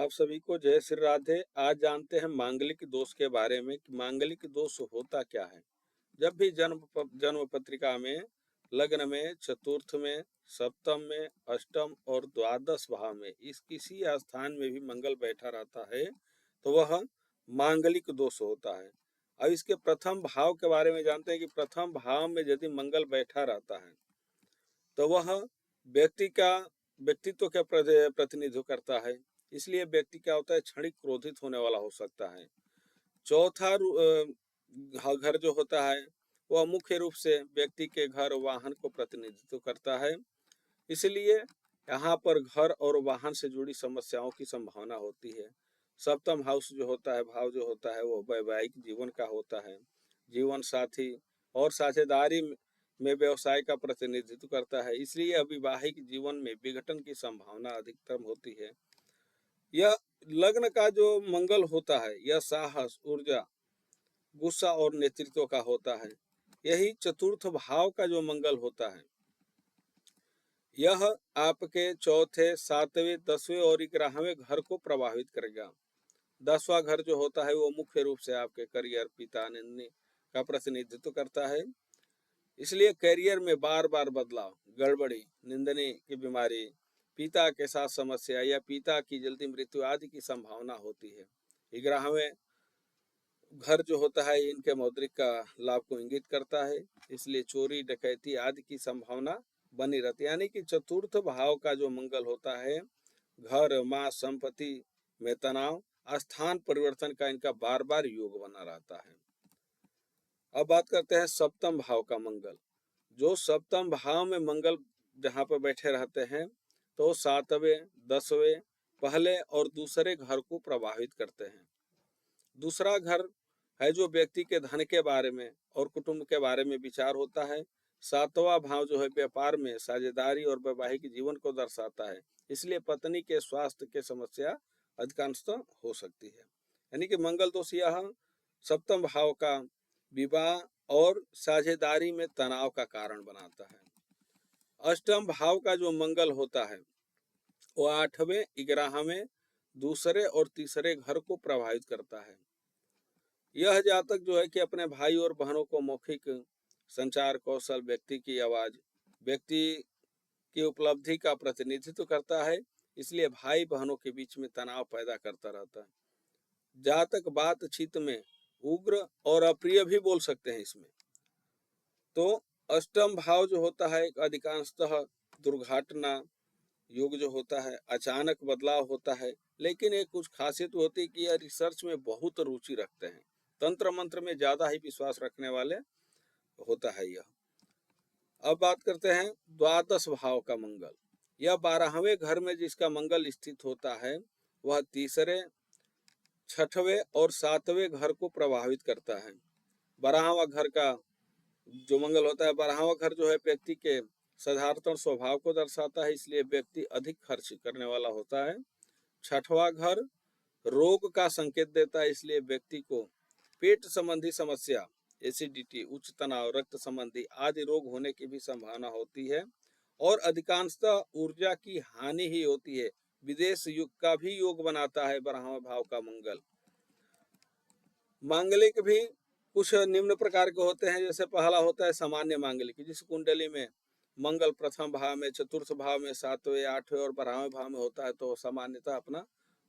आप सभी को जय श्री राधे। आज जानते हैं मांगलिक दोष के बारे में कि मांगलिक दोष होता क्या है। जब भी जन्म पत्रिका में लग्न में चतुर्थ में सप्तम में अष्टम और द्वादश भाव में इस किसी स्थान में भी मंगल बैठा रहता है तो वह मांगलिक दोष होता है। अब इसके प्रथम भाव के बारे में जानते हैं कि प्रथम भाव में यदि मंगल बैठा रहता है तो वह व्यक्ति का व्यक्तित्व का प्रतिनिधित्व करता है। इसलिए व्यक्ति क्या होता है, क्षणिक क्रोधित होने वाला हो सकता है। चौथा घर जो होता है वह मुख्य रूप से व्यक्ति के घर वाहन को प्रतिनिधित्व करता है। इसलिए यहाँ पर घर और वाहन से जुड़ी समस्याओं की संभावना होती है। सप्तम हाउस जो होता है, भाव जो होता है, वो वैवाहिक जीवन का होता है। जीवन साथी और साझेदारी में व्यवसाय का प्रतिनिधित्व करता है। इसलिए अविवाहिक जीवन में विघटन की संभावना अधिकतम होती है। यह लग्न का जो मंगल होता है यह साहस, ऊर्जा, गुस्सा और नेतृत्व का होता है। यही चतुर्थ भाव का जो मंगल होता है यह आपके चौथे, सातवें, 10वें और 11वें घर को प्रभावित करेगा। 10वां घर जो होता है वो मुख्य रूप से आपके करियर, पिता, निंदनी का प्रतिनिधित्व करता है। इसलिए करियर में बार बार बदलाव, गड़बड़ी, निंदनी की बीमारी, पिता के साथ समस्या या पिता की जल्दी मृत्यु आदि की संभावना होती है। 11वें घर जो होता है इनके मौद्रिक का लाभ को इंगित करता है। इसलिए चोरी, डकैती आदि की संभावना बनी रहती है। यानी कि चतुर्थ भाव का जो मंगल होता है घर, मां, संपत्ति में तनाव, स्थान परिवर्तन का इनका बार बार योग बना रहता है। अब बात करते हैं सप्तम भाव का मंगल। जो सप्तम भाव में मंगल जहाँ पर बैठे रहते हैं तो 7वें, 10वें, पहले और दूसरे घर को प्रभावित करते हैं। दूसरा घर है जो व्यक्ति के धन के बारे में और कुटुंब के बारे में विचार होता है। 7वां भाव जो है व्यापार में साझेदारी और वैवाहिक जीवन को दर्शाता है। इसलिए पत्नी के स्वास्थ्य के समस्या अधिकांशतः हो सकती है। यानी कि मंगल दोष यह सप्तम भाव का विवाह और साझेदारी में तनाव का कारण बनाता है। अष्टम भाव का जो मंगल होता है वो 8वें, 11वें, दूसरे और तीसरे घर को प्रभावित करता है। यह जातक जो है कि अपने भाई और बहनों को मौखिक संचार कौशल, व्यक्ति की आवाज, व्यक्ति की उपलब्धि का प्रतिनिधित्व करता है। इसलिए भाई बहनों के बीच में तनाव पैदा करता रहता है। जातक बातचीत में उग्र और अप्रिय भी बोल सकते हैं। इसमें तो अष्टम भाव जो होता है अधिकांशतः दुर्घटना योग जो होता है, अचानक बदलाव होता है। लेकिन एक कुछ खासियत होती है कि यह रिसर्च में बहुत रुचि रखते हैं, तंत्र मंत्र में ज्यादा ही विश्वास रखने वाले होता है यह। अब बात करते हैं द्वादश भाव का मंगल। यह 12वें घर में जिसका मंगल स्थित होता है वह तीसरे, 6वें और 7वें घर को प्रभावित करता है। 12वां घर का जो मंगल होता है, 12वां घर जो है व्यक्ति के साधारण स्वभाव को दर्शाता है। इसलिए व्यक्ति अधिक खर्च करने वाला होता है। 6वां घर रोग का संकेत देता है। इसलिए व्यक्ति को पेट संबंधी समस्या, एसिडिटी, उच्च तनाव, रक्त संबंधी आदि रोग होने की भी संभावना होती है। और अधिकांशतः ऊर्जा की हानि ही होती है। विदेश युग का भी योग बनाता है 12वां भाव का मंगल। मांगलिक भी कुछ निम्न प्रकार के होते हैं। जैसे पहला होता है सामान्य मांगलिक, जिस कुंडली में मंगल प्रथम भाव में, चतुर्थ भाव में, 7वें, 8वें और 12वें भाव में होता है तो सामान्यतः अपना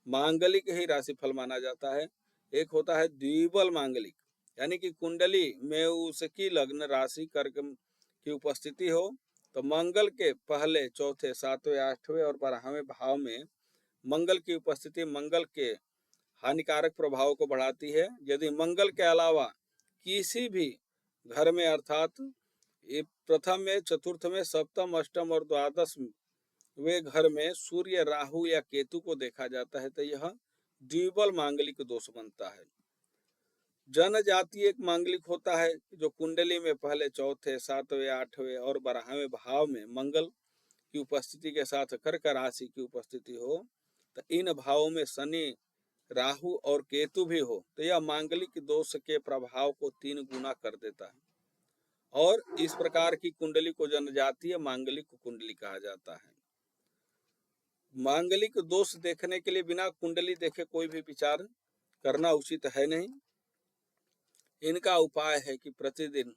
मांगलिक ही राशिफल माना जाता है। एक होता है द्विबल मांगलिक, यानी कि कुंडली में उसकी लग्न राशि कर्क की उपस्थिति हो तो मंगल के पहले, चौथे, 7वें, 8वें और 12वें भाव में मंगल की उपस्थिति मंगल के हानिकारक प्रभाव को बढ़ाती है। यदि मंगल के अलावा किसी भी घर में अर्थात प्रथम में, चतुर्थ में, सप्तम, अष्टम और द्वादश वे घर में सूर्य, राहु या केतु को देखा जाता है तो यह द्विबल मांगलिक दोष बनता है। जनजातीय एक मांगलिक होता है जो कुंडली में पहले, चौथे, 7वें, 8वें और 12वें भाव में मंगल की उपस्थिति के साथ कर्क राशि की उपस्थिति हो तो इन भावों में शनि, राहु और केतु भी हो तो यह मांगलिक दोष के प्रभाव को 3 गुना कर देता है। और इस प्रकार की कुंडली को जनजातीय मांगलिक कुंडली कहा जाता है। मांगलिक दोष देखने के लिए बिना कुंडली देखे कोई भी विचार करना उचित है नहीं। इनका उपाय है कि प्रतिदिन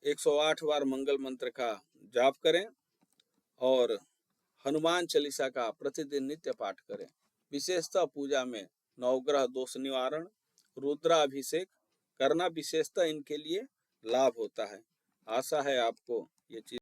108 बार मंगल मंत्र का जाप करें और हनुमान चालीसा का प्रतिदिन नित्य पाठ करें। विशेषतः पूजा में नवग्रह दोष निवारण, रुद्राभिषेक करना विशेषतः इनके लिए लाभ होता है। आशा है आपको ये चीज